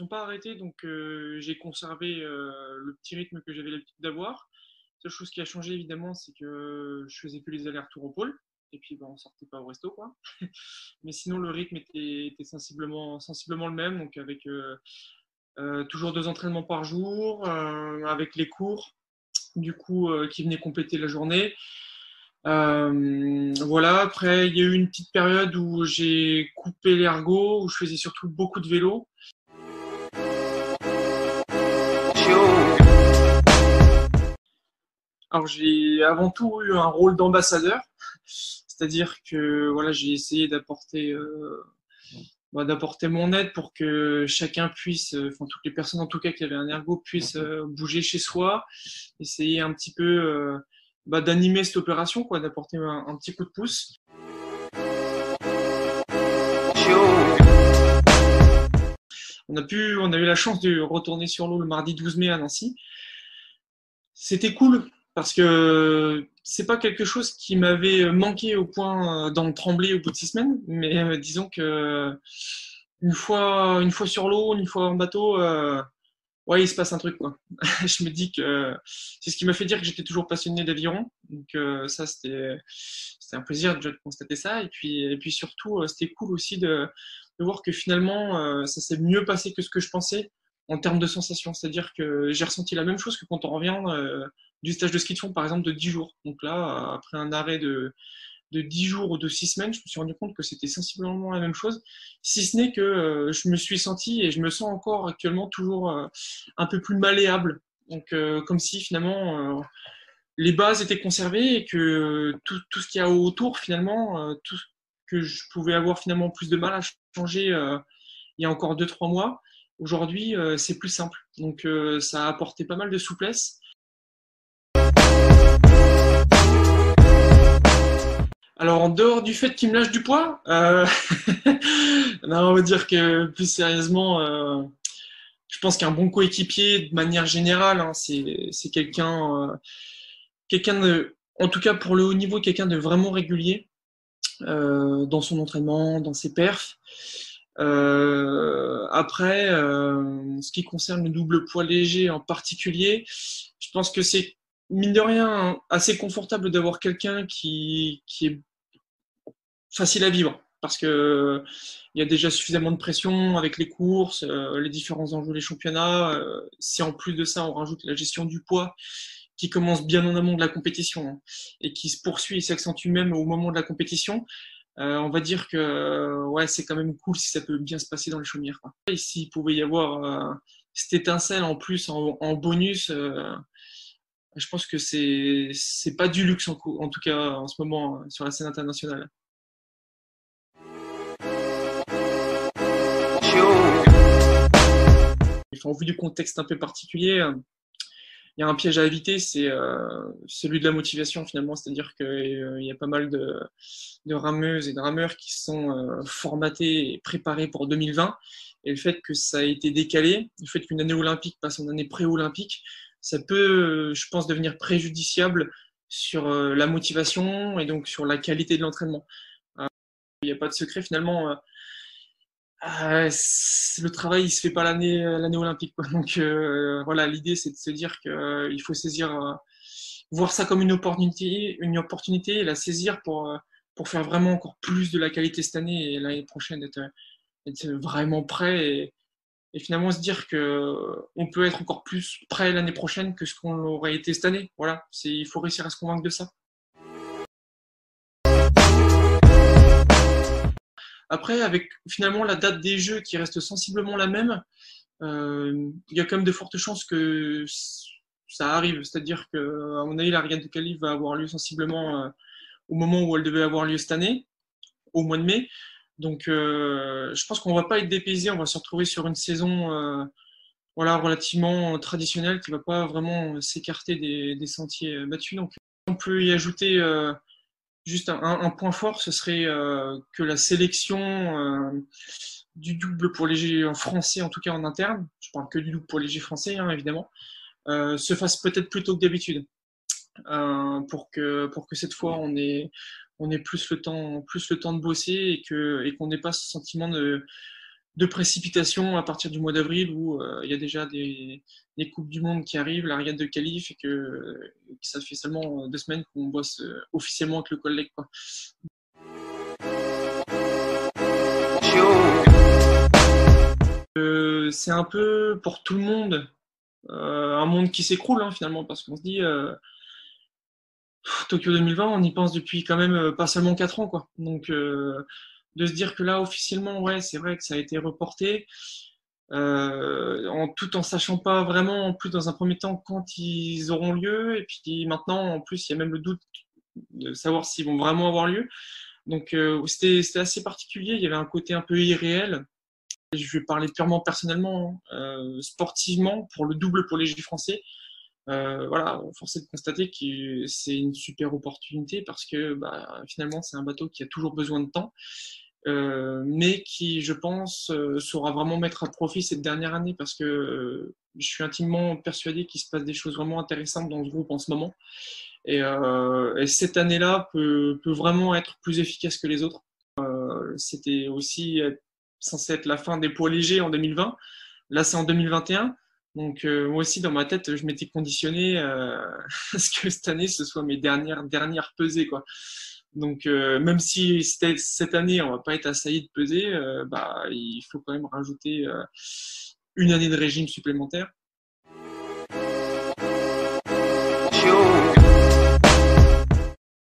sont pas arrêtés, donc j'ai conservé le petit rythme que j'avais l'habitude d'avoir. La seule chose qui a changé évidemment, c'est que je faisais plus les allers-retours au pôle, et puis on sortait pas au resto, quoi. Mais sinon, le rythme était sensiblement le même, donc avec toujours 2 entraînements par jour, avec les cours, du coup, qui venaient compléter la journée. Voilà, après, il y a eu une petite période où j'ai coupé l'ergot, où je faisais surtout beaucoup de vélo. Alors, j'ai avant tout eu un rôle d'ambassadeur, c'est-à-dire que voilà, j'ai essayé d'apporter mon aide pour que chacun puisse, enfin toutes les personnes en tout cas qui avaient un ergot puissent bouger chez soi, essayer un petit peu d'animer cette opération, quoi, d'apporter un petit coup de pouce. On a eu la chance de retourner sur l'eau le mardi 12 mai à Nancy. C'était cool parce que c'est pas quelque chose qui m'avait manqué au point d'en trembler au bout de 6 semaines, mais disons que une fois sur l'eau, une fois en bateau, ouais, il se passe un truc, quoi. Je me dis que c'est ce qui m'a fait dire que j'étais toujours passionné d'aviron. Donc ça, c'était un plaisir déjà de constater ça. Et puis surtout, c'était cool aussi de voir que finalement, ça s'est mieux passé que ce que je pensais en termes de sensations. C'est-à-dire que j'ai ressenti la même chose que quand on revient du stage de ski de fond, par exemple, de 10 jours. Donc là, après un arrêt de 10 jours ou de 6 semaines, je me suis rendu compte que c'était sensiblement la même chose, si ce n'est que je me suis senti et je me sens encore actuellement toujours un peu plus malléable. Donc comme si finalement les bases étaient conservées et que tout ce qu'il y a autour finalement, tout ce que je pouvais avoir finalement plus de mal à changer il y a encore 2 3 mois, aujourd'hui c'est plus simple. Donc ça a apporté pas mal de souplesse. Alors, en dehors du fait qu'il me lâche du poids, non, on va dire que plus sérieusement, je pense qu'un bon coéquipier, de manière générale, hein, c'est quelqu'un de, en tout cas pour le haut niveau, quelqu'un de vraiment régulier dans son entraînement, dans ses perfs. Après, ce qui concerne le double poids léger en particulier, je pense que c'est mine de rien assez confortable d'avoir quelqu'un qui est facile à vivre parce que il y a déjà suffisamment de pression avec les courses, les différents enjeux des championnats. Si en plus de ça on rajoute la gestion du poids qui commence bien en amont de la compétition hein, et qui se poursuit et s'accentue même au moment de la compétition, on va dire que ouais c'est quand même cool si ça peut bien se passer dans les chaumières. Quoi. Et s'il pouvait y avoir cette étincelle en plus en bonus, je pense que c'est pas du luxe en tout cas en ce moment sur la scène internationale. Enfin, au vu du contexte un peu particulier, il y a un piège à éviter, c'est celui de la motivation finalement, c'est-à-dire qu'il y a pas mal de rameuses et de rameurs qui sont formatés et préparés pour 2020, et le fait que ça a été décalé, le fait qu'une année olympique passe en année pré-olympique, ça peut, je pense, devenir préjudiciable sur la motivation et donc sur la qualité de l'entraînement. Il n'y a pas de secret finalement. Le travail, il se fait pas l'année olympique, quoi. Donc voilà, l'idée c'est de se dire qu'il faut saisir, voir ça comme une opportunité, et la saisir pour faire vraiment encore plus de la qualité cette année et l'année prochaine être vraiment prêt et finalement se dire que on peut être encore plus prêt l'année prochaine que ce qu'on aurait été cette année. Voilà, il faut réussir à se convaincre de ça. Après, avec finalement la date des Jeux qui reste sensiblement la même, il y a quand même de fortes chances que ça arrive. C'est-à-dire que, à mon avis, la Regate de Cali va avoir lieu sensiblement au moment où elle devait avoir lieu cette année, au mois de mai. Donc, je pense qu'on va pas être dépaysé. On va se retrouver sur une saison, voilà, relativement traditionnelle qui va pas vraiment s'écarter des sentiers battus. Donc, on peut y ajouter juste un point fort, ce serait que la sélection du double pour léger français, en tout cas en interne, je parle que du double pour léger français, hein, évidemment, se fasse peut-être plus tôt que d'habitude, pour que cette fois on ait plus le temps de bosser et qu'on n'ait pas ce sentiment de précipitation à partir du mois d'avril où il y a déjà des Coupes du Monde qui arrivent, la regate de qualif, et que ça fait seulement 2 semaines qu'on bosse officiellement avec le collègue, quoi. C'est un peu pour tout le monde un monde qui s'écroule hein, finalement, parce qu'on se dit Tokyo 2020, on y pense depuis quand même pas seulement 4 ans, quoi. Donc de se dire que là officiellement, ouais, c'est vrai que ça a été reporté, tout en sachant pas vraiment, en plus dans un premier temps, quand ils auront lieu, et puis maintenant, en plus, il y a même le doute de savoir s'ils vont vraiment avoir lieu. Donc c'était assez particulier, il y avait un côté un peu irréel. Je vais parler purement personnellement, sportivement, pour le double pour les Juifs français. Voilà, force est de constater que c'est une super opportunité parce que bah, finalement c'est un bateau qui a toujours besoin de temps, mais qui, je pense, saura vraiment mettre à profit cette dernière année parce que je suis intimement persuadé qu'il se passe des choses vraiment intéressantes dans ce groupe en ce moment. Et cette année-là peut vraiment être plus efficace que les autres. C'était aussi censé être la fin des poids légers en 2020. Là, c'est en 2021. Donc, moi aussi, dans ma tête, je m'étais conditionné à ce que cette année, ce soit mes dernières pesées, quoi. Donc, même si cette année, on va pas être assailli de pesées, bah, il faut quand même rajouter une année de régime supplémentaire.